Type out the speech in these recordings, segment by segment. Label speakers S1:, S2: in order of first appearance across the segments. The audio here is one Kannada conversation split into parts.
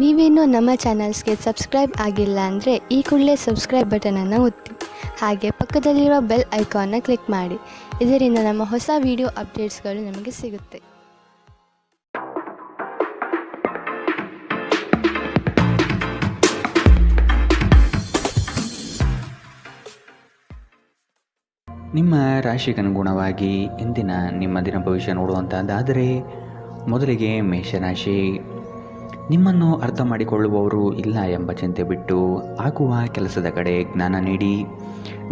S1: ನೀವೇನೂ ನಮ್ಮ ಚಾನಲ್ಸ್ಗೆ ಸಬ್ಸ್ಕ್ರೈಬ್ ಆಗಿಲ್ಲ ಅಂದರೆ ಈ ಕೂಡಲೇ ಸಬ್ಸ್ಕ್ರೈಬ್ ಬಟನನ್ನು ಒತ್ತಿ, ಹಾಗೆ ಪಕ್ಕದಲ್ಲಿರುವ ಬೆಲ್ ಐಕಾನ್ನ ಕ್ಲಿಕ್ ಮಾಡಿ. ಇದರಿಂದ ನಮ್ಮ ಹೊಸ ವಿಡಿಯೋ ಅಪ್ಡೇಟ್ಸ್ಗಳು ನಿಮಗೆ ಸಿಗುತ್ತೆ.
S2: ನಿಮ್ಮ ರಾಶಿಗನುಗುಣವಾಗಿ ಇಂದಿನ ನಿಮ್ಮ ದಿನ ಭವಿಷ್ಯ ನೋಡುವಂಥದ್ದಾದರೆ, ಮೊದಲಿಗೆ ಮೇಷರಾಶಿ. ನಿಮ್ಮನ್ನು ಅರ್ಥ ಮಾಡಿಕೊಳ್ಳುವವರು ಇಲ್ಲ ಎಂಬ ಚಿಂತೆ ಬಿಟ್ಟು ಆಗುವ ಕೆಲಸದ ಕಡೆ ಜ್ಞಾನ ನೀಡಿ.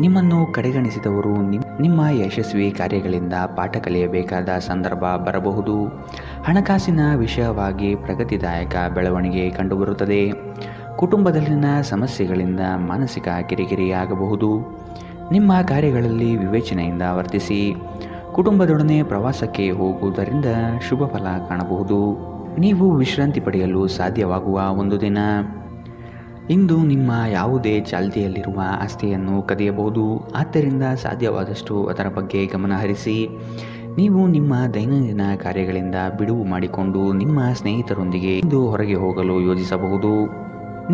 S2: ನಿಮ್ಮನ್ನು ಕಡೆಗಣಿಸಿದವರು ನಿಮ್ಮ ಯಶಸ್ವಿ ಕಾರ್ಯಗಳಿಂದ ಪಾಠ ಕಲಿಯಬೇಕಾದ ಸಂದರ್ಭ ಬರಬಹುದು. ಹಣಕಾಸಿನ ವಿಷಯವಾಗಿ ಪ್ರಗತಿದಾಯಕ ಬೆಳವಣಿಗೆ ಕಂಡುಬರುತ್ತದೆ. ಕುಟುಂಬದಲ್ಲಿನ ಸಮಸ್ಯೆಗಳಿಂದ ಮಾನಸಿಕ ಕಿರಿಕಿರಿಯಾಗಬಹುದು. ನಿಮ್ಮ ಕಾರ್ಯಗಳಲ್ಲಿ ವಿವೇಚನೆಯಿಂದ ವರ್ತಿಸಿ. ಕುಟುಂಬದೊಡನೆ ಪ್ರವಾಸಕ್ಕೆ ಹೋಗುವುದರಿಂದ ಶುಭ ಫಲ ಕಾಣಬಹುದು. ನೀವು ವಿಶ್ರಾಂತಿ ಪಡೆಯಲು ಸಾಧ್ಯವಾಗುವ ಒಂದು ದಿನ. ಇಂದು ನಿಮ್ಮ ಯಾವುದೇ ಚಾಲ್ತಿಯಲ್ಲಿರುವ ಆಸ್ತಿಯನ್ನು ಕದಿಯಬಹುದು. ಆದ್ದರಿಂದ ಸಾಧ್ಯವಾದಷ್ಟು ಅದರ ಬಗ್ಗೆ ಗಮನ ಹರಿಸಿ. ನೀವು ನಿಮ್ಮ ದೈನಂದಿನ ಕಾರ್ಯಗಳಿಂದ ಬಿಡುವು ಮಾಡಿಕೊಂಡು ನಿಮ್ಮ ಸ್ನೇಹಿತರೊಂದಿಗೆ ಇಂದು ಹೊರಗೆ ಹೋಗಲು ಯೋಜಿಸಬಹುದು.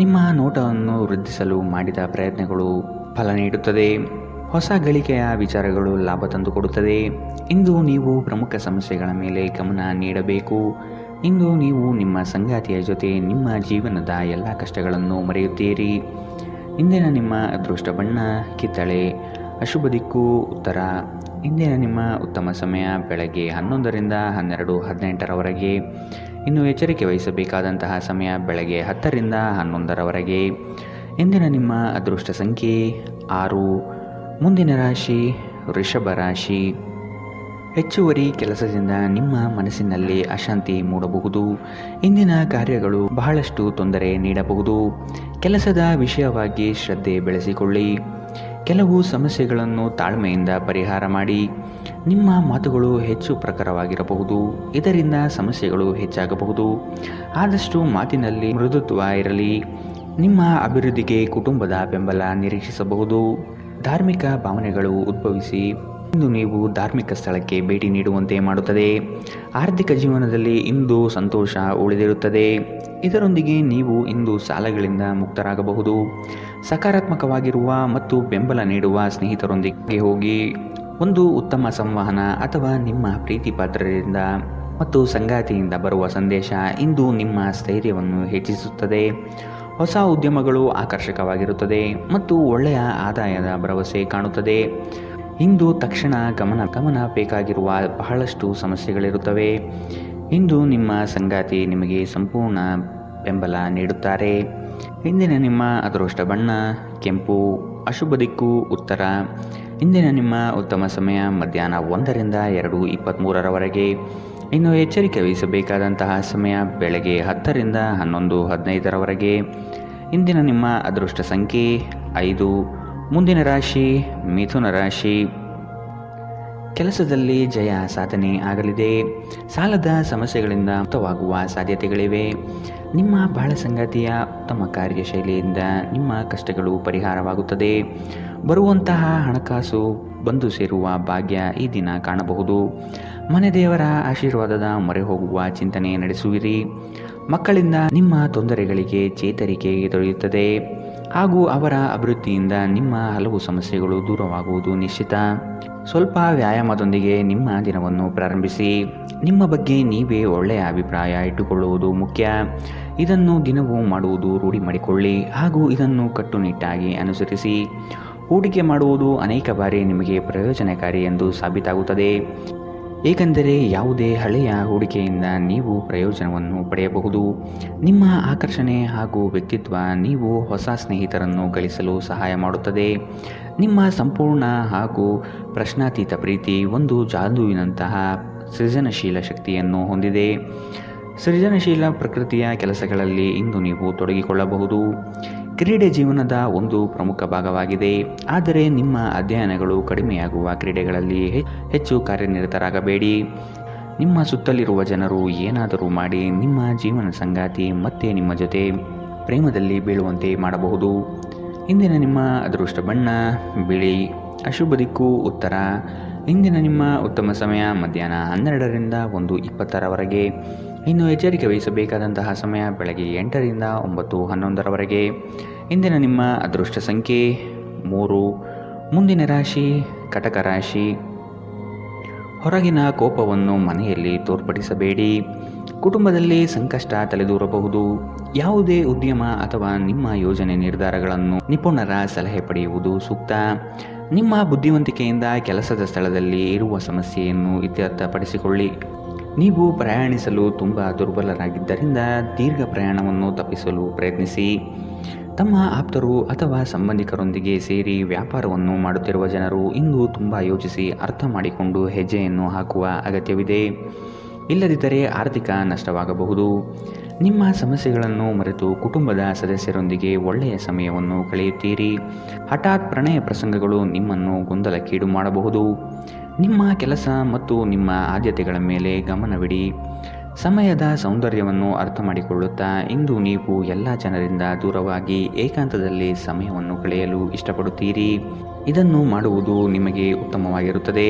S2: ನಿಮ್ಮ ನೋಟವನ್ನು ವೃದ್ಧಿಸಲು ಮಾಡಿದ ಪ್ರಯತ್ನಗಳು ಫಲ ನೀಡುತ್ತದೆ. ಹೊಸ ಗಳಿಕೆಯ ವಿಚಾರಗಳು ಲಾಭ ತಂದುಕೊಡುತ್ತದೆ. ಇಂದು ನೀವು ಪ್ರಮುಖ ಸಮಸ್ಯೆಗಳ ಮೇಲೆ ಗಮನ ನೀಡಬೇಕು. ಇಂದು ನೀವು ನಿಮ್ಮ ಸಂಗಾತಿಯ ಜೊತೆ ನಿಮ್ಮ ಜೀವನದ ಎಲ್ಲ ಕಷ್ಟಗಳನ್ನು ಮರೆಯುತ್ತೀರಿ. ಇಂದಿನ ನಿಮ್ಮ ಅದೃಷ್ಟ ಬಣ್ಣ ಕಿತ್ತಳೆ. ಅಶುಭ ದಿಕ್ಕು ಉತ್ತರ. ಇಂದಿನ ನಿಮ್ಮ ಉತ್ತಮ ಸಮಯ ಬೆಳಗ್ಗೆ 11ರಿಂದ 12:18ರವರೆಗೆ. ಇನ್ನು ಎಚ್ಚರಿಕೆ ವಹಿಸಬೇಕಾದಂತಹ ಸಮಯ ಬೆಳಗ್ಗೆ 10ರಿಂದ 11ರವರೆಗೆ. ಇಂದಿನ ನಿಮ್ಮ ಅದೃಷ್ಟ ಸಂಖ್ಯೆ 6. ಮುಂದಿನ ರಾಶಿ ವೃಷಭ ರಾಶಿ. ಹೆಚ್ಚುವರಿ ಕೆಲಸದಿಂದ ನಿಮ್ಮ ಮನಸ್ಸಿನಲ್ಲಿ ಅಶಾಂತಿ ಮೂಡಬಹುದು. ಇಂದಿನ ಕಾರ್ಯಗಳು ಬಹಳಷ್ಟು ತೊಂದರೆ ನೀಡಬಹುದು. ಕೆಲಸದ ವಿಷಯವಾಗಿ ಶ್ರದ್ಧೆ ಬೆಳೆಸಿಕೊಳ್ಳಿ. ಕೆಲವು ಸಮಸ್ಯೆಗಳನ್ನು ತಾಳ್ಮೆಯಿಂದ ಪರಿಹಾರ ಮಾಡಿ. ನಿಮ್ಮ ಮಾತುಗಳು ಹೆಚ್ಚು ಪ್ರಖರವಾಗಿರಬಹುದು. ಇದರಿಂದ ಸಮಸ್ಯೆಗಳು ಹೆಚ್ಚಾಗಬಹುದು. ಆದಷ್ಟು ಮಾತಿನಲ್ಲಿ ಮೃದುತ್ವ ಇರಲಿ. ನಿಮ್ಮ ಅಭಿವೃದ್ಧಿಗೆ ಕುಟುಂಬದ ಬೆಂಬಲ ನಿರೀಕ್ಷಿಸಬಹುದು. ಧಾರ್ಮಿಕ ಭಾವನೆಗಳು ಉದ್ಭವಿಸಿ ಇಂದು ನೀವು ಧಾರ್ಮಿಕ ಸ್ಥಳಕ್ಕೆ ಭೇಟಿ ನೀಡುವಂತೆ ಮಾಡುತ್ತದೆ. ಆರ್ಥಿಕ ಜೀವನದಲ್ಲಿ ಇಂದು ಸಂತೋಷ ಉಳಿದಿರುತ್ತದೆ. ಇದರೊಂದಿಗೆ ನೀವು ಇಂದು ಸಾಲಗಳಿಂದ ಮುಕ್ತರಾಗಬಹುದು. ಸಕಾರಾತ್ಮಕವಾಗಿರುವ ಮತ್ತು ಬೆಂಬಲ ನೀಡುವ ಸ್ನೇಹಿತರೊಂದಿಗೆ ಹೋಗಿ. ಒಂದು ಉತ್ತಮ ಸಂವಹನ ಅಥವಾ ನಿಮ್ಮ ಪ್ರೀತಿ ಪಾತ್ರರಿಂದ ಮತ್ತು ಸಂಗಾತಿಯಿಂದ ಬರುವ ಸಂದೇಶ ಇಂದು ನಿಮ್ಮ ಸ್ಥೈರ್ಯವನ್ನು ಹೆಚ್ಚಿಸುತ್ತದೆ. ಹೊಸ ಉದ್ಯಮಗಳು ಆಕರ್ಷಕವಾಗಿರುತ್ತದೆ ಮತ್ತು ಒಳ್ಳೆಯ ಆದಾಯದ ಭರವಸೆ ಕಾಣುತ್ತದೆ. ಇಂದು ತಕ್ಷಣ ಗಮನ ಬೇಕಾಗಿರುವ ಬಹಳಷ್ಟು ಸಮಸ್ಯೆಗಳಿರುತ್ತವೆ. ಇಂದು ನಿಮ್ಮ ಸಂಗಾತಿ ನಿಮಗೆ ಸಂಪೂರ್ಣ ಬೆಂಬಲ ನೀಡುತ್ತಾರೆ. ಇಂದಿನ ನಿಮ್ಮ ಅದೃಷ್ಟ ಬಣ್ಣ ಕೆಂಪು. ಅಶುಭ ದಿಕ್ಕು ಉತ್ತರ. ಇಂದಿನ ನಿಮ್ಮ ಉತ್ತಮ ಸಮಯ ಮಧ್ಯಾಹ್ನ 1ರಿಂದ 2:23ರವರೆಗೆ. ಇನ್ನು ಎಚ್ಚರಿಕೆ ವಹಿಸಬೇಕಾದಂತಹ ಸಮಯ ಬೆಳಗ್ಗೆ 10ರಿಂದ 11:15ರವರೆಗೆ. ಇಂದಿನ ನಿಮ್ಮ ಅದೃಷ್ಟ ಸಂಖ್ಯೆ 5. ಮುಂದಿನ ರಾಶಿ ಮಿಥುನ ರಾಶಿ. ಕೆಲಸದಲ್ಲಿ ಜಯ ಸಾಧನೆ ಆಗಲಿದೆ. ಸಾಲದ ಸಮಸ್ಯೆಗಳಿಂದ ಮುಕ್ತವಾಗುವ ಸಾಧ್ಯತೆಗಳಿವೆ. ನಿಮ್ಮ ಬಾಳ ಸಂಗಾತಿಯ ಉತ್ತಮ ಕಾರ್ಯಶೈಲಿಯಿಂದ ನಿಮ್ಮ ಕಷ್ಟಗಳು ಪರಿಹಾರವಾಗುತ್ತದೆ. ಬರುವಂತಹ ಹಣಕಾಸು ಬಂದು ಸೇರುವ ಭಾಗ್ಯ ಈ ದಿನ ಕಾಣಬಹುದು. ಮನೆ ದೇವರ ಆಶೀರ್ವಾದದ ಮೊರೆ ಹೋಗುವ ಚಿಂತನೆ ನಡೆಸುವಿರಿ. ಮಕ್ಕಳಿಂದ ನಿಮ್ಮ ತೊಂದರೆಗಳಿಗೆ ಚೇತರಿಕೆ ದೊರೆಯುತ್ತದೆ ಹಾಗೂ ಅವರ ಅಭಿವೃದ್ಧಿಯಿಂದ ನಿಮ್ಮ ಹಲವು ಸಮಸ್ಯೆಗಳು ದೂರವಾಗುವುದು ನಿಶ್ಚಿತ. ಸ್ವಲ್ಪ ವ್ಯಾಯಾಮದೊಂದಿಗೆ ನಿಮ್ಮ ದಿನವನ್ನು ಪ್ರಾರಂಭಿಸಿ. ನಿಮ್ಮ ಬಗ್ಗೆ ನೀವೇ ಒಳ್ಳೆಯ ಅಭಿಪ್ರಾಯ ಇಟ್ಟುಕೊಳ್ಳುವುದು ಮುಖ್ಯ. ಇದನ್ನು ದಿನವೂ ಮಾಡುವುದು ರೂಢಿ ಮಾಡಿಕೊಳ್ಳಿ ಹಾಗೂ ಇದನ್ನು ಕಟ್ಟುನಿಟ್ಟಾಗಿ ಅನುಸರಿಸಿ. ಹೂಡಿಕೆ ಮಾಡುವುದು ಅನೇಕ ಬಾರಿ ನಿಮಗೆ ಪ್ರಯೋಜನಕಾರಿ ಎಂದು ಸಾಬೀತಾಗುತ್ತದೆ. ಏಕೆಂದರೆ ಯಾವುದೇ ಹಳೆಯ ಹೂಡಿಕೆಯಿಂದ ನೀವು ಪ್ರಯೋಜನವನ್ನು ಪಡೆಯಬಹುದು. ನಿಮ್ಮ ಆಕರ್ಷಣೆ ಹಾಗೂ ವ್ಯಕ್ತಿತ್ವ ನೀವು ಹೊಸ ಸ್ನೇಹಿತರನ್ನು ಗಳಿಸಲು ಸಹಾಯ ಮಾಡುತ್ತದೆ. ನಿಮ್ಮ ಸಂಪೂರ್ಣ ಹಾಗೂ ಪ್ರಶ್ನಾತೀತ ಪ್ರೀತಿ ಒಂದು ಜಾದುವಿನಂತಹ ಸೃಜನಶೀಲ ಶಕ್ತಿಯನ್ನು ಹೊಂದಿದೆ. ಸೃಜನಶೀಲ ಪ್ರಕೃತಿಯ ಕೆಲಸಗಳಲ್ಲಿ ಇಂದು ನೀವು ತೊಡಗಿಕೊಳ್ಳಬಹುದು. ಕ್ರೀಡೆ ಜೀವನದ ಒಂದು ಪ್ರಮುಖ ಭಾಗವಾಗಿದೆ. ಆದರೆ ನಿಮ್ಮ ಅಧ್ಯಯನಗಳು ಕಡಿಮೆಯಾಗುವ ಕ್ರೀಡೆಗಳಲ್ಲಿ ಹೆಚ್ಚು ಕಾರ್ಯನಿರತರಾಗಬೇಡಿ. ನಿಮ್ಮ ಸುತ್ತಲಿರುವ ಜನರು ಏನಾದರೂ ಮಾಡಿ ನಿಮ್ಮ ಜೀವನ ಸಂಗಾತಿ ಮತ್ತೆ ನಿಮ್ಮ ಜೊತೆ ಪ್ರೇಮದಲ್ಲಿ ಬೀಳುವಂತೆ ಮಾಡಬಹುದು. ಇಂದಿನ ನಿಮ್ಮ ಅದೃಷ್ಟ ಬಣ್ಣ ಬಿಳಿ. ಅಶುಭ ದಿಕ್ಕು ಉತ್ತರ. ಇಂದಿನ ನಿಮ್ಮ ಉತ್ತಮ ಸಮಯ ಮಧ್ಯಾಹ್ನ 12ರಿಂದ 1:20ರವರೆಗೆ. ಇನ್ನು ಎಚ್ಚರಿಕೆ ವಹಿಸಬೇಕಾದಂತಹ ಸಮಯ ಬೆಳಗ್ಗೆ 8ರಿಂದ 9:11ರವರೆಗೆ. ಇಂದಿನ ನಿಮ್ಮ ಅದೃಷ್ಟ ಸಂಖ್ಯೆ 3. ಮುಂದಿನ ರಾಶಿ ಕಟಕ ರಾಶಿ. ಹೊರಗಿನ ಕೋಪವನ್ನು ಮನೆಯಲ್ಲಿ ತೋರ್ಪಡಿಸಬೇಡಿ. ಕುಟುಂಬದಲ್ಲಿ ಸಂಕಷ್ಟ ತಲೆದೂರಬಹುದು. ಯಾವುದೇ ಉದ್ಯಮ ಅಥವಾ ನಿಮ್ಮ ಯೋಜನೆ ನಿರ್ಧಾರಗಳನ್ನು ನಿಪುಣರ ಸಲಹೆ ಪಡೆಯುವುದು ಸೂಕ್ತ. ನಿಮ್ಮ ಬುದ್ಧಿವಂತಿಕೆಯಿಂದ ಕೆಲಸದ ಸ್ಥಳದಲ್ಲಿ ಇರುವ ಸಮಸ್ಯೆಯನ್ನು ಇತ್ಯರ್ಥಪಡಿಸಿಕೊಳ್ಳಿ. ನೀವು ಪ್ರಯಾಣಿಸಲು ತುಂಬ ದುರ್ಬಲರಾಗಿದ್ದರಿಂದ ದೀರ್ಘ ಪ್ರಯಾಣವನ್ನು ತಪ್ಪಿಸಲು ಪ್ರಯತ್ನಿಸಿ. ತಮ್ಮ ಆಪ್ತರು ಅಥವಾ ಸಂಬಂಧಿಕರೊಂದಿಗೆ ಸೇರಿ ವ್ಯಾಪಾರವನ್ನು ಮಾಡುತ್ತಿರುವ ಜನರು ಇಂದು ತುಂಬ ಯೋಚಿಸಿ ಅರ್ಥ ಮಾಡಿಕೊಂಡು ಹೆಜ್ಜೆಯನ್ನು ಹಾಕುವ ಅಗತ್ಯವಿದೆ. ಇಲ್ಲದಿದ್ದರೆ ಆರ್ಥಿಕ ನಷ್ಟವಾಗಬಹುದು. ನಿಮ್ಮ ಸಮಸ್ಯೆಗಳನ್ನು ಮರೆತು ಕುಟುಂಬದ ಸದಸ್ಯರೊಂದಿಗೆ ಒಳ್ಳೆಯ ಸಮಯವನ್ನು ಕಳೆಯುತ್ತೀರಿ. ಹಠಾತ್ ಪ್ರಣಯ ಪ್ರಸಂಗಗಳು ನಿಮ್ಮನ್ನು ಗೊಂದಲಕ್ಕೀಡು ಮಾಡಬಹುದು. ನಿಮ್ಮ ಕೆಲಸ ಮತ್ತು ನಿಮ್ಮ ಆದ್ಯತೆಗಳ ಮೇಲೆ ಗಮನವಿಡಿ. ಸಮಯದ ಸೌಂದರ್ಯವನ್ನು ಅರ್ಥ ಮಾಡಿಕೊಳ್ಳುತ್ತಾ ಇಂದು ನೀವು ಎಲ್ಲ ಜನರಿಂದ ದೂರವಾಗಿ ಏಕಾಂತದಲ್ಲಿ ಸಮಯವನ್ನು ಕಳೆಯಲು ಇಷ್ಟಪಡುತ್ತೀರಿ. ಇದನ್ನು ಮಾಡುವುದು ನಿಮಗೆ ಉತ್ತಮವಾಗಿರುತ್ತದೆ.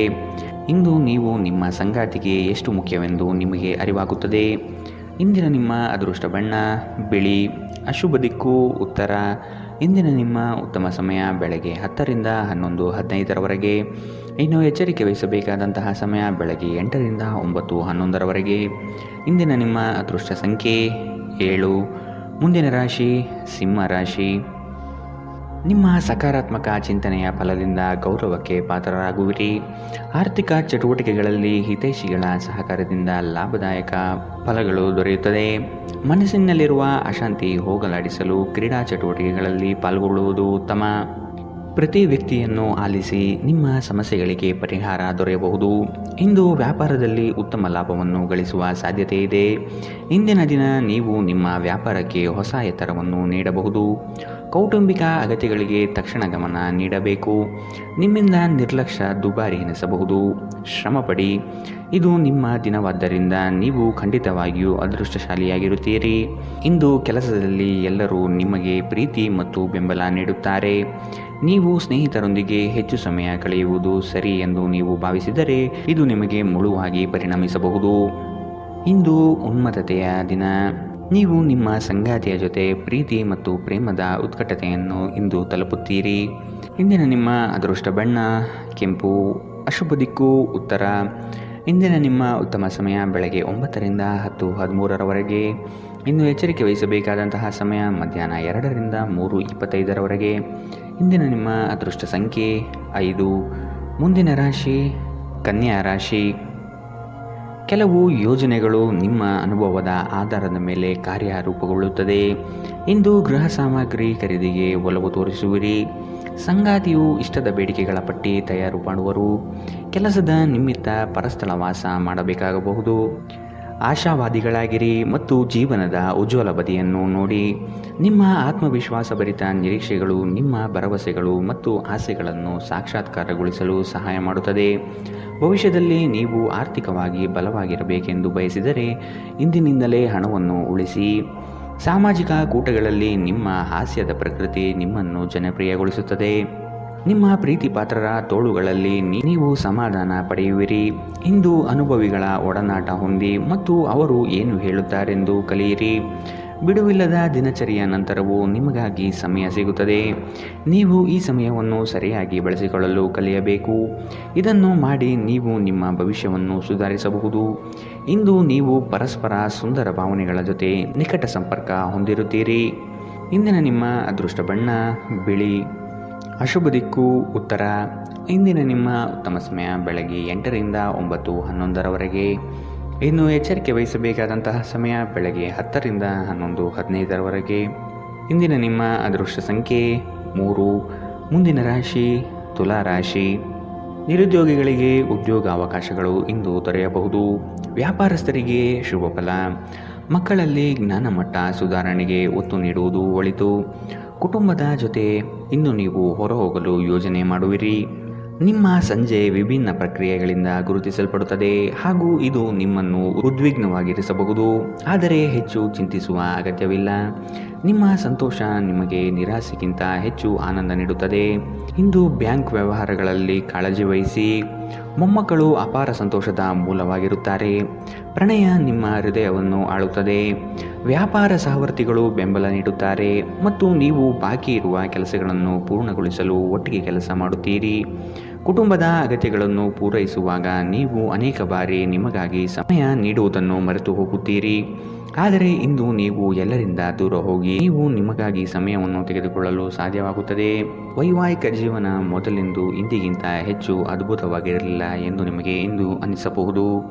S2: ಇಂದು ನೀವು ನಿಮ್ಮ ಸಂಗಾತಿಗೆ ಎಷ್ಟು ಮುಖ್ಯವೆಂದು ನಿಮಗೆ ಅರಿವಾಗುತ್ತದೆ. ಇಂದಿನ ನಿಮ್ಮ ಅದೃಷ್ಟ ಬಣ್ಣ ಬಿಳಿ. ಅಶುಭ ದಿಕ್ಕು ಉತ್ತರ. ಇಂದಿನ ನಿಮ್ಮ ಉತ್ತಮ ಸಮಯ ಬೆಳಗ್ಗೆ 10ರಿಂದ 11:15ರವರೆಗೆ. ಇನ್ನು ಎಚ್ಚರಿಕೆ ವಹಿಸಬೇಕಾದಂತಹ ಸಮಯ ಬೆಳಗ್ಗೆ 8ರಿಂದ 9:11ರವರೆಗೆ. ಇಂದಿನ ನಿಮ್ಮ ಅದೃಷ್ಟ ಸಂಖ್ಯೆ 7. ಮುಂದಿನ ರಾಶಿ ಸಿಂಹ ರಾಶಿ. ನಿಮ್ಮ ಸಕಾರಾತ್ಮಕ ಚಿಂತನೆಯ ಫಲದಿಂದ ಗೌರವಕ್ಕೆ ಪಾತ್ರರಾಗುವಿರಿ. ಆರ್ಥಿಕ ಚಟುವಟಿಕೆಗಳಲ್ಲಿ ಹಿತೈಷಿಗಳ ಸಹಕಾರದಿಂದ ಲಾಭದಾಯಕ ಫಲಗಳು ದೊರೆಯುತ್ತದೆ. ಮನಸ್ಸಿನಲ್ಲಿರುವ ಅಶಾಂತಿ ಹೋಗಲಾಡಿಸಲು ಕ್ರೀಡಾ ಚಟುವಟಿಕೆಗಳಲ್ಲಿ ಪಾಲ್ಗೊಳ್ಳುವುದು ಉತ್ತಮ. ಪ್ರತಿ ವ್ಯಕ್ತಿಯನ್ನು ಆಲಿಸಿ ನಿಮ್ಮ ಸಮಸ್ಯೆಗಳಿಗೆ ಪರಿಹಾರ ದೊರೆಯಬಹುದು. ಇಂದು ವ್ಯಾಪಾರದಲ್ಲಿ ಉತ್ತಮ ಲಾಭವನ್ನು ಗಳಿಸುವ ಸಾಧ್ಯತೆ ಇದೆ. ಇಂದಿನ ದಿನ ನೀವು ನಿಮ್ಮ ವ್ಯಾಪಾರಕ್ಕೆ ಹೊಸ ಎತ್ತರವನ್ನು ನೀಡಬಹುದು. ಕೌಟುಂಬಿಕ ಅಗತ್ಯಗಳಿಗೆ ತಕ್ಷಣ ಗಮನ ನೀಡಬೇಕು. ನಿಮ್ಮಿಂದ ನಿರ್ಲಕ್ಷ್ಯ ದುಬಾರಿ ಎನಿಸಬಹುದು. ಶ್ರಮಪಡಿ. ಇದು ನಿಮ್ಮ ದಿನವಾದ್ದರಿಂದ ನೀವು ಖಂಡಿತವಾಗಿಯೂ ಅದೃಷ್ಟಶಾಲಿಯಾಗಿರುತ್ತೀರಿ. ಇಂದು ಕೆಲಸದಲ್ಲಿ ಎಲ್ಲರೂ ನಿಮಗೆ ಪ್ರೀತಿ ಮತ್ತು ಬೆಂಬಲ ನೀಡುತ್ತಾರೆ. ನೀವು ಸ್ನೇಹಿತರೊಂದಿಗೆ ಹೆಚ್ಚು ಸಮಯ ಕಳೆಯುವುದು ಸರಿ ಎಂದು ನೀವು ಭಾವಿಸಿದರೆ ಇದು ನಿಮಗೆ ಮುಳುವಾಗಿ ಪರಿಣಮಿಸಬಹುದು. ಇಂದು ಉನ್ಮತ್ತತೆಯ ದಿನ. ನೀವು ನಿಮ್ಮ ಸಂಗಾತಿಯ ಜೊತೆ ಪ್ರೀತಿ ಮತ್ತು ಪ್ರೇಮದ ಉತ್ಕಟತೆಯನ್ನು ಇಂದು ತಲುಪುತ್ತೀರಿ. ಇಂದಿನ ನಿಮ್ಮ ಅದೃಷ್ಟ ಬಣ್ಣ ಕೆಂಪು. ಅಶುಭ ದಿಕ್ಕು ಉತ್ತರ. ಇಂದಿನ ನಿಮ್ಮ ಉತ್ತಮ ಸಮಯ ಬೆಳಗ್ಗೆ 9ರಿಂದ 10:13ರವರೆಗೆ. ಇನ್ನು ಎಚ್ಚರಿಕೆ ವಹಿಸಬೇಕಾದಂತಹ ಸಮಯ ಮಧ್ಯಾಹ್ನ 2ರಿಂದ 3:25ರವರೆಗೆ. ಇಂದಿನ ನಿಮ್ಮ ಅದೃಷ್ಟ ಸಂಖ್ಯೆ 5. ಮುಂದಿನ ರಾಶಿ ಕನ್ಯಾ ರಾಶಿ. ಕೆಲವು ಯೋಜನೆಗಳು ನಿಮ್ಮ ಅನುಭವದ ಆಧಾರದ ಮೇಲೆ ಕಾರ್ಯರೂಪಗೊಳ್ಳುತ್ತದೆ. ಇಂದು ಗೃಹ ಸಾಮಗ್ರಿ ಖರೀದಿಗೆ ಒಲವು ತೋರಿಸುವಿರಿ. ಸಂಗಾತಿಯು ಇಷ್ಟದ ಬೇಡಿಕೆಗಳ ಪಟ್ಟಿ ತಯಾರು ಮಾಡುವರು. ಕೆಲಸದ ನಿಮಿತ್ತ ಪರಸ್ಥಳ ವಾಸ ಮಾಡಬೇಕಾಗಬಹುದು. ಆಶಾವಾದಿಗಳಾಗಿರಿ ಮತ್ತು ಜೀವನದ ಉಜ್ವಲ ಬದಿಯನ್ನು ನೋಡಿ. ನಿಮ್ಮ ಆತ್ಮವಿಶ್ವಾಸಭರಿತ ನಿರೀಕ್ಷೆಗಳು ನಿಮ್ಮ ಭರವಸೆಗಳು ಮತ್ತು ಆಸೆಗಳನ್ನು ಸಾಕ್ಷಾತ್ಕಾರಗೊಳಿಸಲು ಸಹಾಯ ಮಾಡುತ್ತದೆ. ಭವಿಷ್ಯದಲ್ಲಿ ನೀವು ಆರ್ಥಿಕವಾಗಿ ಬಲವಾಗಿರಬೇಕೆಂದು ಬಯಸಿದರೆ ಇಂದಿನಿಂದಲೇ ಹಣವನ್ನು ಉಳಿಸಿ. ಸಾಮಾಜಿಕ ಕೂಟಗಳಲ್ಲಿ ನಿಮ್ಮ ಹಾಸ್ಯದ ಪ್ರಕೃತಿ ನಿಮ್ಮನ್ನು ಜನಪ್ರಿಯಗೊಳಿಸುತ್ತದೆ. ನಿಮ್ಮ ಪ್ರೀತಿ ಪಾತ್ರರ ತೋಳುಗಳಲ್ಲಿ ನೀವು ಸಮಾಧಾನ ಪಡೆಯುವಿರಿ. ಇಂದು ಅನುಭವಿಗಳ ಒಡನಾಟ ಹೊಂದಿ ಮತ್ತು ಅವರು ಏನು ಹೇಳುತ್ತಾರೆಂದು ಕಲಿಯಿರಿ. ಬಿಡುವಿಲ್ಲದ ದಿನಚರಿಯ ನಂತರವೂ ನಿಮಗಾಗಿ ಸಮಯ ಸಿಗುತ್ತದೆ. ನೀವು ಈ ಸಮಯವನ್ನು ಸರಿಯಾಗಿ ಬಳಸಿಕೊಳ್ಳಲು ಕಲಿಯಬೇಕು. ಇದನ್ನು ಮಾಡಿ ನೀವು ನಿಮ್ಮ ಭವಿಷ್ಯವನ್ನು ಸುಧಾರಿಸಬಹುದು. ಇಂದು ನೀವು ಪರಸ್ಪರ ಸುಂದರ ಭಾವನೆಗಳ ಜೊತೆ ನಿಕಟ ಸಂಪರ್ಕ ಹೊಂದಿರುತ್ತೀರಿ. ಇಂದಿನ ನಿಮ್ಮ ಅದೃಷ್ಟ ಬಣ್ಣ ಬಿಳಿ. ಅಶುಭ ದಿಕ್ಕು ಉತ್ತರ. ಇಂದಿನ ನಿಮ್ಮ ಉತ್ತಮ ಸಮಯ ಬೆಳಗ್ಗೆ 8ರಿಂದ 9:11ರವರೆಗೆ. ಇನ್ನು ಎಚ್ಚರಿಕೆ ವಹಿಸಬೇಕಾದಂತಹ ಸಮಯ ಬೆಳಗ್ಗೆ 10ರಿಂದ 11:15ರವರೆಗೆ. ಇಂದಿನ ನಿಮ್ಮ ಅದೃಷ್ಟ ಸಂಖ್ಯೆ 3. ಮುಂದಿನ ರಾಶಿ ತುಲಾ ರಾಶಿ. ನಿರುದ್ಯೋಗಿಗಳಿಗೆ ಉದ್ಯೋಗ ಅವಕಾಶಗಳು ಇಂದು ದೊರೆಯಬಹುದು. ವ್ಯಾಪಾರಸ್ಥರಿಗೆ ಶುಭ ಫಲ. ಮಕ್ಕಳಲ್ಲಿ ಜ್ಞಾನಮಟ್ಟ ಸುಧಾರಣೆಗೆ ಒತ್ತು ನೀಡುವುದು ಒಳಿತು. ಕುಟುಂಬದ ಜೊತೆ ಇಂದು ನೀವು ಹೊರಹೋಗಲು ಯೋಜನೆ ಮಾಡುವಿರಿ. ನಿಮ್ಮ ಸಂಜೆ ವಿಭಿನ್ನ ಪ್ರಕ್ರಿಯೆಗಳಿಂದ ಗುರುತಿಸಲ್ಪಡುತ್ತದೆ ಹಾಗೂ ಇದು ನಿಮ್ಮನ್ನು ಉದ್ವಿಗ್ನವಾಗಿರಿಸಬಹುದು. ಆದರೆ ಹೆಚ್ಚು ಚಿಂತಿಸುವ ಅಗತ್ಯವಿಲ್ಲ. ನಿಮ್ಮ ಸಂತೋಷ ನಿಮಗೆ ನಿರಾಸೆಗಿಂತ ಹೆಚ್ಚು ಆನಂದ ನೀಡುತ್ತದೆ. ಇಂದು ಬ್ಯಾಂಕ್ ವ್ಯವಹಾರಗಳಲ್ಲಿ ಕಾಳಜಿ ವಹಿಸಿ. ಮೊಮ್ಮಕ್ಕಳು ಅಪಾರ ಸಂತೋಷದ ಮೂಲವಾಗಿರುತ್ತಾರೆ. ಪ್ರಣಯ ನಿಮ್ಮ ಹೃದಯವನ್ನು ಆಳುತ್ತದೆ. ವ್ಯಾಪಾರ ಸಹವರ್ತಿಗಳು ಬೆಂಬಲ ನೀಡುತ್ತಾರೆ ಮತ್ತು ನೀವು ಬಾಕಿ ಇರುವ ಕೆಲಸಗಳನ್ನು ಪೂರ್ಣಗೊಳಿಸಲು ಒಟ್ಟಿಗೆ ಕೆಲಸ ಮಾಡುತ್ತೀರಿ. ಕುಟುಂಬದ ಅಗತ್ಯಗಳನ್ನು ಪೂರೈಸುವಾಗ ನೀವು ಅನೇಕ ಬಾರಿ ನಿಮಗಾಗಿ ಸಮಯ ನೀಡುವುದನ್ನು ಮರೆತು ಹೋಗುತ್ತೀರಿ. ಆದರೆ ಇಂದು ನೀವು ಎಲ್ಲರಿಂದ ದೂರ ಹೋಗಿ ನೀವು ನಿಮಗಾಗಿ ಸಮಯವನ್ನು ತೆಗೆದುಕೊಳ್ಳಲು ಸಾಧ್ಯವಾಗುತ್ತದೆ. ವೈವಾಹಿಕ ಜೀವನ ಮೊದಲೆಂದು ಇಂದಿಗಿಂತ ಹೆಚ್ಚು ಅದ್ಭುತವಾಗಿರಲಿಲ್ಲ ಎಂದು ನಿಮಗೆ ಇಂದು ಅನಿಸಬಹುದು.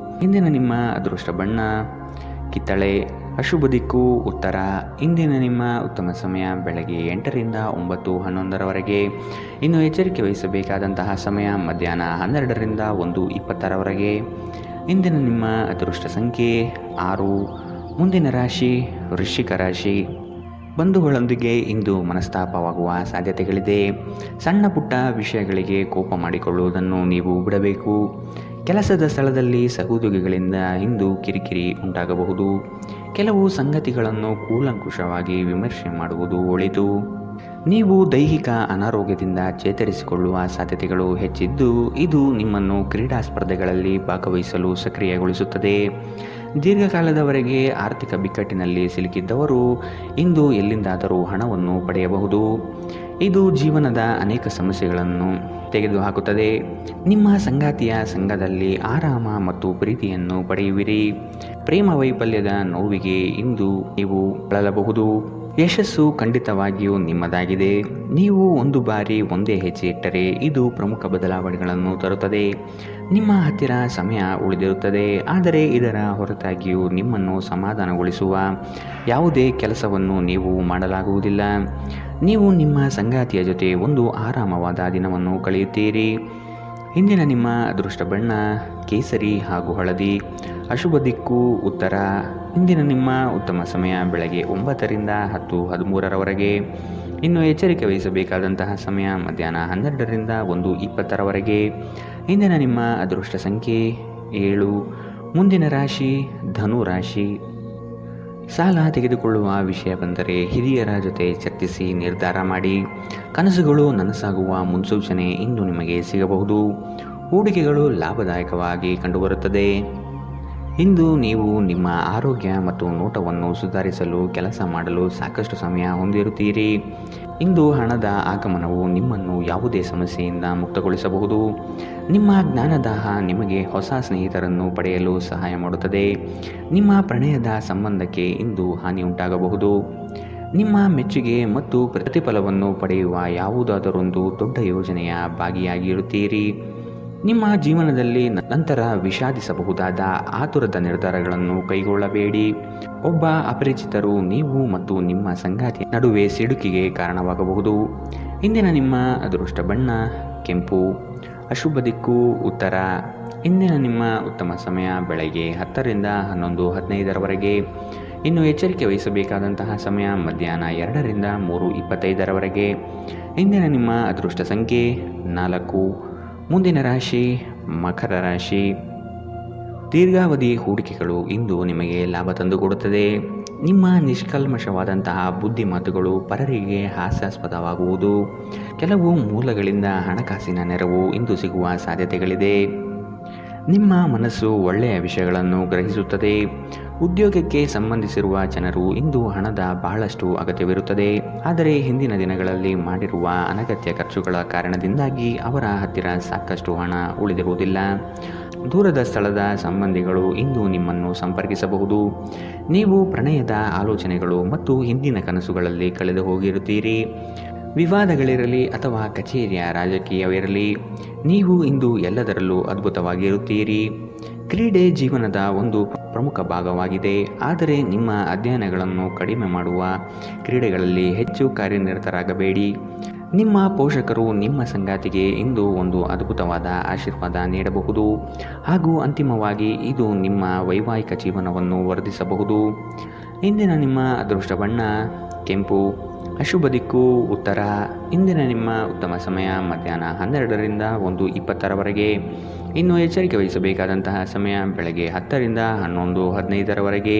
S2: ಇಂದಿನ ನಿಮ್ಮ ಅದೃಷ್ಟ ಬಣ್ಣ ಕಿತ್ತಳೆ. ಅಶುಭ ದಿಕ್ಕು ಉತ್ತರ. ಇಂದಿನ ನಿಮ್ಮ ಉತ್ತಮ ಸಮಯ ಬೆಳಗ್ಗೆ 8ರಿಂದ 9:11ರವರೆಗೆ. ಇನ್ನು ಎಚ್ಚರಿಕೆ ವಹಿಸಬೇಕಾದಂತಹ ಸಮಯ ಮಧ್ಯಾಹ್ನ 12ರಿಂದ 1:20ರವರೆಗೆ. ಇಂದಿನ ನಿಮ್ಮ ಅದೃಷ್ಟ ಸಂಖ್ಯೆ 6. ಮುಂದಿನ ರಾಶಿ ವೃಶ್ಚಿಕ ರಾಶಿ. ಬಂಧುಗಳೊಂದಿಗೆ ಇಂದು ಮನಸ್ತಾಪವಾಗುವ ಸಾಧ್ಯತೆಗಳಿದೆ. ಸಣ್ಣ ಪುಟ್ಟ ವಿಷಯಗಳಿಗೆ ಕೋಪ ಮಾಡಿಕೊಳ್ಳುವುದನ್ನು ನೀವು ಬಿಡಬೇಕು. ಕೆಲಸದ ಸ್ಥಳದಲ್ಲಿ ಸಹೋದ್ಯೋಗಿಗಳಿಂದ ಇಂದು ಕಿರಿಕಿರಿ ಉಂಟಾಗಬಹುದು. ಕೆಲವು ಸಂಗತಿಗಳನ್ನು ಕೂಲಂಕುಷವಾಗಿ ವಿಮರ್ಶೆ ಮಾಡುವುದು ಒಳಿತು. ನೀವು ದೈಹಿಕ ಅನಾರೋಗ್ಯದಿಂದ ಚೇತರಿಸಿಕೊಳ್ಳುವ ಸಾಧ್ಯತೆಗಳು ಹೆಚ್ಚಿದ್ದು ಇದು ನಿಮ್ಮನ್ನು ಕ್ರೀಡಾ ಸ್ಪರ್ಧೆಗಳಲ್ಲಿ ಭಾಗವಹಿಸಲು ಸಕ್ರಿಯಗೊಳಿಸುತ್ತದೆ. ದೀರ್ಘಕಾಲದವರೆಗೆ ಆರ್ಥಿಕ ಬಿಕ್ಕಟ್ಟಿನಲ್ಲಿ ಸಿಲುಕಿದ್ದವರು ಇಂದು ಎಲ್ಲಿಂದಾದರೂ ಹಣವನ್ನು ಪಡೆಯಬಹುದು. ಇದು ಜೀವನದ ಅನೇಕ ಸಮಸ್ಯೆಗಳನ್ನು ತೆಗೆದುಹಾಕುತ್ತದೆ. ನಿಮ್ಮ ಸಂಗಾತಿಯ ಸಂಘದಲ್ಲಿ ಆರಾಮ ಮತ್ತು ಪ್ರೀತಿಯನ್ನು ಪಡೆಯುವಿರಿ. ಪ್ರೇಮ ವೈಫಲ್ಯದ ನೋವಿಗೆ ಇಂದು ನೀವು ಬಳಲಬಹುದು. ಯಶಸ್ಸು ಖಂಡಿತವಾಗಿಯೂ ನಿಮ್ಮದಾಗಿದೆ. ನೀವು ಒಂದು ಬಾರಿ ಒಂದೇ ಹೆಜ್ಜೆ ಇಟ್ಟರೆ ಇದು ಪ್ರಮುಖ ಬದಲಾವಣೆಗಳನ್ನು ತರುತ್ತದೆ. ನಿಮ್ಮ ಹತ್ತಿರ ಸಮಯ ಉಳಿದಿರುತ್ತದೆ, ಆದರೆ ಇದರ ಹೊರತಾಗಿಯೂ ನಿಮ್ಮನ್ನು ಸಮಾಧಾನಗೊಳಿಸುವ ಯಾವುದೇ ಕೆಲಸವನ್ನು ನೀವು ಮಾಡಲಾಗುವುದಿಲ್ಲ. ನೀವು ನಿಮ್ಮ ಸಂಗಾತಿಯ ಜೊತೆ ಒಂದು ಆರಾಮವಾದ ದಿನವನ್ನು ಕಳೆಯುತ್ತೀರಿ. ಇಂದಿನ ನಿಮ್ಮ ಅದೃಷ್ಟ ಬಣ್ಣ ಕೇಸರಿ ಹಾಗೂ ಹಳದಿ. ಅಶುಭ ದಿಕ್ಕು ಉತ್ತರ. ಇಂದಿನ ನಿಮ್ಮ ಉತ್ತಮ ಸಮಯ ಬೆಳಗ್ಗೆ 9ರಿಂದ 10:13ರವರೆಗೆ. ಇನ್ನು ಎಚ್ಚರಿಕೆ ವಹಿಸಬೇಕಾದಂತಹ ಸಮಯ ಮಧ್ಯಾಹ್ನ 12ರಿಂದ 1:20ರವರೆಗೆ. ಇಂದಿನ ನಿಮ್ಮ ಅದೃಷ್ಟ ಸಂಖ್ಯೆ 7. ಮುಂದಿನ ರಾಶಿ ಧನು ರಾಶಿ. ಸಾಲ ತೆಗೆದುಕೊಳ್ಳುವ ವಿಷಯ ಬಂದರೆ ಹಿರಿಯರ ಜೊತೆ ಚರ್ಚಿಸಿ ನಿರ್ಧಾರ ಮಾಡಿ. ಕನಸುಗಳು ನನಸಾಗುವ ಮುನ್ಸೂಚನೆ ಇಂದು ನಿಮಗೆ ಸಿಗಬಹುದು. ಹೂಡಿಕೆಗಳು ಲಾಭದಾಯಕವಾಗಿ ಕಂಡುಬರುತ್ತದೆ. ಇಂದು ನೀವು ನಿಮ್ಮ ಆರೋಗ್ಯ ಮತ್ತು ನೋಟವನ್ನು ಸುಧಾರಿಸಲು ಕೆಲಸ ಮಾಡಲು ಸಾಕಷ್ಟು ಸಮಯ ಹೊಂದಿರುತ್ತೀರಿ. ಇಂದು ಹಣದ ಆಗಮನವು ನಿಮ್ಮನ್ನು ಯಾವುದೇ ಸಮಸ್ಯೆಯಿಂದ ಮುಕ್ತಗೊಳಿಸಬಹುದು. ನಿಮ್ಮ ಜ್ಞಾನದಾಹ ನಿಮಗೆ ಹೊಸ ಸ್ನೇಹಿತರನ್ನು ಪಡೆಯಲು ಸಹಾಯ ಮಾಡುತ್ತದೆ. ನಿಮ್ಮ ಪ್ರಣಯದ ಸಂಬಂಧಕ್ಕೆ ಇಂದು ಹಾನಿ ಉಂಟಾಗಬಹುದು. ನಿಮ್ಮ ಮೆಚ್ಚುಗೆ ಮತ್ತು ಪ್ರತಿಫಲವನ್ನು ಪಡೆಯುವ ಯಾವುದಾದರೊಂದು ದೊಡ್ಡ ಯೋಜನೆಯ ಭಾಗಿಯಾಗಿರುತ್ತೀರಿ. ನಿಮ್ಮ ಜೀವನದಲ್ಲಿ ನಂತರ ವಿಷಾದಿಸಬಹುದಾದ ಆತುರದ ನಿರ್ಧಾರಗಳನ್ನು ಕೈಗೊಳ್ಳಬೇಡಿ. ಒಬ್ಬ ಅಪರಿಚಿತರು ನೀವು ಮತ್ತು ನಿಮ್ಮ ಸಂಗಾತಿಯ ನಡುವೆ ಸಿಡುಕಿಗೆ ಕಾರಣವಾಗಬಹುದು. ಇಂದಿನ ನಿಮ್ಮ ಅದೃಷ್ಟ ಬಣ್ಣ ಕೆಂಪು. ಅಶುಭ ದಿಕ್ಕು ಉತ್ತರ. ಇಂದಿನ ನಿಮ್ಮ ಉತ್ತಮ ಸಮಯ ಬೆಳಗ್ಗೆ 10ರಿಂದ 11:15ರವರೆಗೆ. ಇನ್ನು ಎಚ್ಚರಿಕೆ ವಹಿಸಬೇಕಾದಂತಹ ಸಮಯ ಮಧ್ಯಾಹ್ನ 2ರಿಂದ 3:25ರವರೆಗೆ. ಇಂದಿನ ನಿಮ್ಮ ಅದೃಷ್ಟ ಸಂಖ್ಯೆ 4. ಮುಂದಿನ ರಾಶಿ ಮಕರ ರಾಶಿ. ದೀರ್ಘಾವಧಿ ಹೂಡಿಕೆಗಳು ಇಂದು ನಿಮಗೆ ಲಾಭ ತಂದುಕೊಡುತ್ತದೆ. ನಿಮ್ಮ ನಿಷ್ಕಲ್ಮಶವಾದಂತಹ ಬುದ್ಧಿ ಮಾತುಗಳು ಪರರಿಗೆ ಹಾಸ್ಯಾಸ್ಪದವಾಗುವುದು. ಕೆಲವು ಮೂಲಗಳಿಂದ ಹಣಕಾಸಿನ ನೆರವು ಇಂದು ಸಿಗುವ ಸಾಧ್ಯತೆಗಳಿದೆ. ನಿಮ್ಮ ಮನಸ್ಸು ಒಳ್ಳೆಯ ವಿಷಯಗಳನ್ನು ಗ್ರಹಿಸುತ್ತದೆ. ಉದ್ಯೋಗಕ್ಕೆ ಸಂಬಂಧಿಸಿರುವ ಜನರು ಇಂದು ಹಣದ ಬಹಳಷ್ಟು ಅಗತ್ಯವಿರುತ್ತದೆ. ಆದರೆ ಹಿಂದಿನ ದಿನಗಳಲ್ಲಿ ಮಾಡಿರುವ ಅನಗತ್ಯ ಖರ್ಚುಗಳ ಕಾರಣದಿಂದಾಗಿ ಅವರ ಹತ್ತಿರ ಸಾಕಷ್ಟು ಹಣ ಉಳಿದಿರುವುದಿಲ್ಲ. ದೂರದ ಸ್ಥಳದ ಸಂಬಂಧಿಗಳು ಇಂದು ನಿಮ್ಮನ್ನು ಸಂಪರ್ಕಿಸಬಹುದು. ನೀವು ಪ್ರಣಯದ ಆಲೋಚನೆಗಳು ಮತ್ತು ಹಿಂದಿನ ಕನಸುಗಳಲ್ಲಿ ಕಳೆದು ಹೋಗಿರುತ್ತೀರಿ. ವಿವಾದಗಳಿರಲಿ ಅಥವಾ ಕಚೇರಿಯ ರಾಜಕೀಯವಿರಲಿ, ನೀವು ಇಂದು ಎಲ್ಲದರಲ್ಲೂ ಅದ್ಭುತವಾಗಿರುತ್ತೀರಿ. ಕ್ರೀಡೆ ಜೀವನದ ಒಂದು ಪ್ರಮುಖ ಭಾಗವಾಗಿದೆ, ಆದರೆ ನಿಮ್ಮ ಅಧ್ಯಯನಗಳನ್ನು ಕಡಿಮೆ ಮಾಡುವ ಕ್ರೀಡೆಗಳಲ್ಲಿ ಹೆಚ್ಚು ಕಾರ್ಯನಿರತರಾಗಬೇಡಿ. ನಿಮ್ಮ ಪೋಷಕರು ನಿಮ್ಮ ಸಂಗಾತಿಗೆ ಇಂದು ಒಂದು ಅದ್ಭುತವಾದ ಆಶೀರ್ವಾದ ನೀಡಬಹುದು ಹಾಗೂ ಅಂತಿಮವಾಗಿ ಇದು ನಿಮ್ಮ ವೈವಾಹಿಕ ಜೀವನವನ್ನು ವರ್ಧಿಸಬಹುದು. ಇಂದಿನ ನಿಮ್ಮ ಅದೃಷ್ಟ ಬಣ್ಣ ಕೆಂಪು. ಅಶುಭ ದಿಕ್ಕು ಉತ್ತರ. ಇಂದಿನ ನಿಮ್ಮ ಉತ್ತಮ ಸಮಯ ಮಧ್ಯಾಹ್ನ 12ರಿಂದ 1:20ರವರೆಗೆ. ಇನ್ನು ಎಚ್ಚರಿಕೆ ವಹಿಸಬೇಕಾದಂತಹ ಸಮಯ ಬೆಳಗ್ಗೆ 10ರಿಂದ 11:15ರವರೆಗೆ.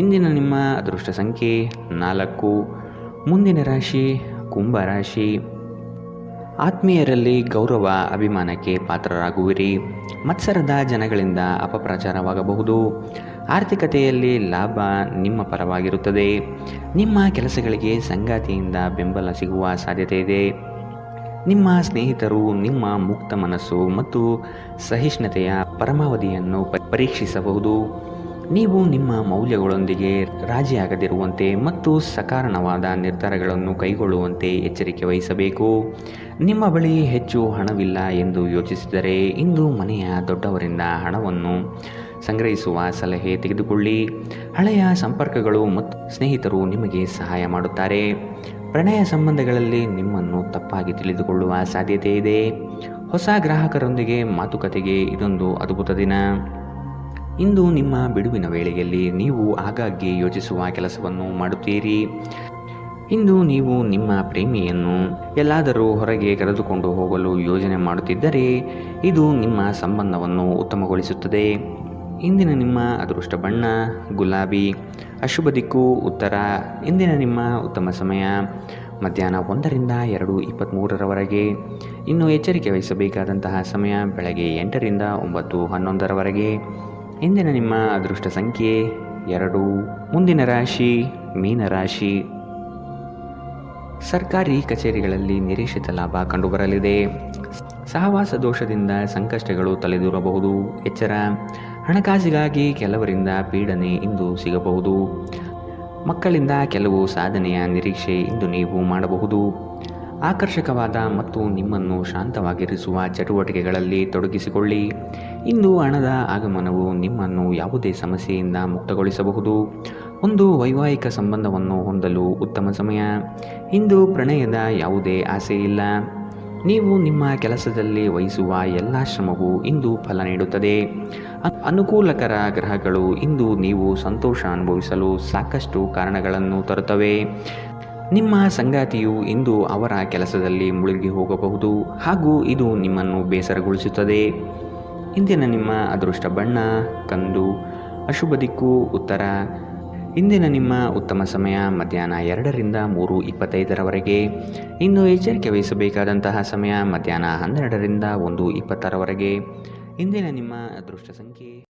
S2: ಇಂದಿನ ನಿಮ್ಮ ಅದೃಷ್ಟ ಸಂಖ್ಯೆ 4. ಮುಂದಿನ ರಾಶಿ ಕುಂಭರಾಶಿ. ಆತ್ಮೀಯರಲ್ಲಿ ಗೌರವ ಅಭಿಮಾನಕ್ಕೆ ಪಾತ್ರರಾಗುವಿರಿ. ಮತ್ಸರದ ಜನಗಳಿಂದ ಅಪಪ್ರಚಾರವಾಗಬಹುದು. ಆರ್ಥಿಕತೆಯಲ್ಲಿ ಲಾಭ ನಿಮ್ಮ ಪರವಾಗಿರುತ್ತದೆ. ನಿಮ್ಮ ಕೆಲಸಗಳಿಗೆ ಸಂಗಾತಿಯಿಂದ ಬೆಂಬಲ ಸಿಗುವ ಸಾಧ್ಯತೆ ಇದೆ. ನಿಮ್ಮ ಸ್ನೇಹಿತರು ನಿಮ್ಮ ಮುಕ್ತ ಮನಸ್ಸು ಮತ್ತು ಸಹಿಷ್ಣುತೆಯ ಪರಮಾವಧಿಯನ್ನು ಪರೀಕ್ಷಿಸಬಹುದು. ನೀವು ನಿಮ್ಮ ಮೌಲ್ಯಗಳೊಂದಿಗೆ ರಾಜಿಯಾಗದಿರುವಂತೆ ಮತ್ತು ಸಕಾರಣವಾದ ನಿರ್ಧಾರಗಳನ್ನು ಕೈಗೊಳ್ಳುವಂತೆ ಎಚ್ಚರಿಕೆ ವಹಿಸಬೇಕು. ನಿಮ್ಮ ಬಳಿ ಹೆಚ್ಚು ಹಣವಿಲ್ಲ ಎಂದು ಯೋಚಿಸಿದರೆ ಇಂದು ಮನೆಯ ದೊಡ್ಡವರಿಂದ ಹಣವನ್ನು ಸಂಗ್ರಹಿಸುವ ಸಲಹೆ ತೆಗೆದುಕೊಳ್ಳಿ. ಹಳೆಯ ಸಂಪರ್ಕಗಳು ಮತ್ತು ಸ್ನೇಹಿತರು ನಿಮಗೆ ಸಹಾಯ ಮಾಡುತ್ತಾರೆ. ಪ್ರಣಯ ಸಂಬಂಧಗಳಲ್ಲಿ ನಿಮ್ಮನ್ನು ತಪ್ಪಾಗಿ ತಿಳಿದುಕೊಳ್ಳುವ ಸಾಧ್ಯತೆ ಇದೆ. ಹೊಸ ಗ್ರಾಹಕರೊಂದಿಗೆ ಮಾತುಕತೆಗೆ ಇದೊಂದು ಅದ್ಭುತ ದಿನ. ಇಂದು ನಿಮ್ಮ ಬಿಡುವಿನ ವೇಳೆಯಲ್ಲಿ ನೀವು ಆಗಾಗ್ಗೆ ಯೋಚಿಸುವ ಕೆಲಸವನ್ನು ಮಾಡುತ್ತೀರಿ. ಇಂದು ನೀವು ನಿಮ್ಮ ಪ್ರೇಮಿಯನ್ನು ಎಲ್ಲಾದರೂ ಹೊರಗೆ ಕರೆದುಕೊಂಡು ಹೋಗಲು ಯೋಜನೆ ಮಾಡುತ್ತಿದ್ದರೆ ಇದು ನಿಮ್ಮ ಸಂಬಂಧವನ್ನು ಉತ್ತಮಗೊಳಿಸುತ್ತದೆ. ಇಂದಿನ ನಿಮ್ಮ ಅದೃಷ್ಟ ಬಣ್ಣ ಗುಲಾಬಿ. ಅಶುಭ ದಿಕ್ಕು ಉತ್ತರ. ಇಂದಿನ ನಿಮ್ಮ ಉತ್ತಮ ಸಮಯ ಮಧ್ಯಾಹ್ನ 1ರಿಂದ 2:23 ಇನ್ನು ಎಚ್ಚರಿಕೆ ವಹಿಸಬೇಕಾದಂತಹ ಸಮಯ ಬೆಳಗ್ಗೆ 8ರಿಂದ 9:11 ಇಂದಿನ ನಿಮ್ಮ ಅದೃಷ್ಟ ಸಂಖ್ಯೆ 2. ಮುಂದಿನ ರಾಶಿ ಮೀನರಾಶಿ. ಸರ್ಕಾರಿ ಕಚೇರಿಗಳಲ್ಲಿ ನಿರೀಕ್ಷಿತ ಲಾಭ ಕಂಡುಬರಲಿದೆ. ಸಹವಾಸ ದೋಷದಿಂದ ಸಂಕಷ್ಟಗಳು ತಲೆದೂರಬಹುದು. ಎಚ್ಚರ. ಹಣಕಾಸಿಗಾಗಿ ಕೆಲವರಿಂದ ಪೀಡನೆ ಇಂದು ಸಿಗಬಹುದು. ಮಕ್ಕಳಿಂದ ಕೆಲವು ಸಾಧನೆಯ ನಿರೀಕ್ಷೆ ಇಂದು ನೀವು ಮಾಡಬಹುದು. ಆಕರ್ಷಕವಾದ ಮತ್ತು ನಿಮ್ಮನ್ನು ಶಾಂತವಾಗಿರಿಸುವ ಚಟುವಟಿಕೆಗಳಲ್ಲಿ ತೊಡಗಿಸಿಕೊಳ್ಳಿ. ಇಂದು ಹಣದ ಆಗಮನವು ನಿಮ್ಮನ್ನು ಯಾವುದೇ ಸಮಸ್ಯೆಯಿಂದ ಮುಕ್ತಗೊಳಿಸಬಹುದು. ಒಂದು ವೈವಾಹಿಕ ಸಂಬಂಧವನ್ನು ಹೊಂದಲು ಉತ್ತಮ ಸಮಯ. ಇಂದು ಪ್ರಣಯದ ಯಾವುದೇ ಆಸೆ ಇಲ್ಲ. ನೀವು ನಿಮ್ಮ ಕೆಲಸದಲ್ಲಿ ವಹಿಸುವ ಎಲ್ಲ ಶ್ರಮವು ಇಂದು ಫಲ ನೀಡುತ್ತದೆ. ಅನುಕೂಲಕರ ಗ್ರಹಗಳು ಇಂದು ನೀವು ಸಂತೋಷ ಅನುಭವಿಸಲು ಸಾಕಷ್ಟು ಕಾರಣಗಳನ್ನು ತರುತ್ತವೆ. ನಿಮ್ಮ ಸಂಗಾತಿಯು ಇಂದು ಅವರ ಕೆಲಸದಲ್ಲಿ ಮುಳುಗಿ ಹೋಗಬಹುದು ಹಾಗೂ ಇದು ನಿಮ್ಮನ್ನು ಬೇಸರಗೊಳಿಸುತ್ತದೆ. ಇಂದಿನ ನಿಮ್ಮ ಅದೃಷ್ಟ ಬಣ್ಣ ಕಂದು. ಅಶುಭ ದಿಕ್ಕು ಉತ್ತರ. ಇಂದಿನ ನಿಮ್ಮ ಉತ್ತಮ ಸಮಯ ಮಧ್ಯಾಹ್ನ 2ರಿಂದ 3:25 ಇನ್ನು ಎಚ್ಚರಿಕೆ ವಹಿಸಬೇಕಾದಂತಹ ಸಮಯ ಮಧ್ಯಾಹ್ನ 12ರಿಂದ 1:20 ಇಂದಿನ ನಿಮ್ಮ ಅದೃಷ್ಟ ಸಂಖ್ಯೆ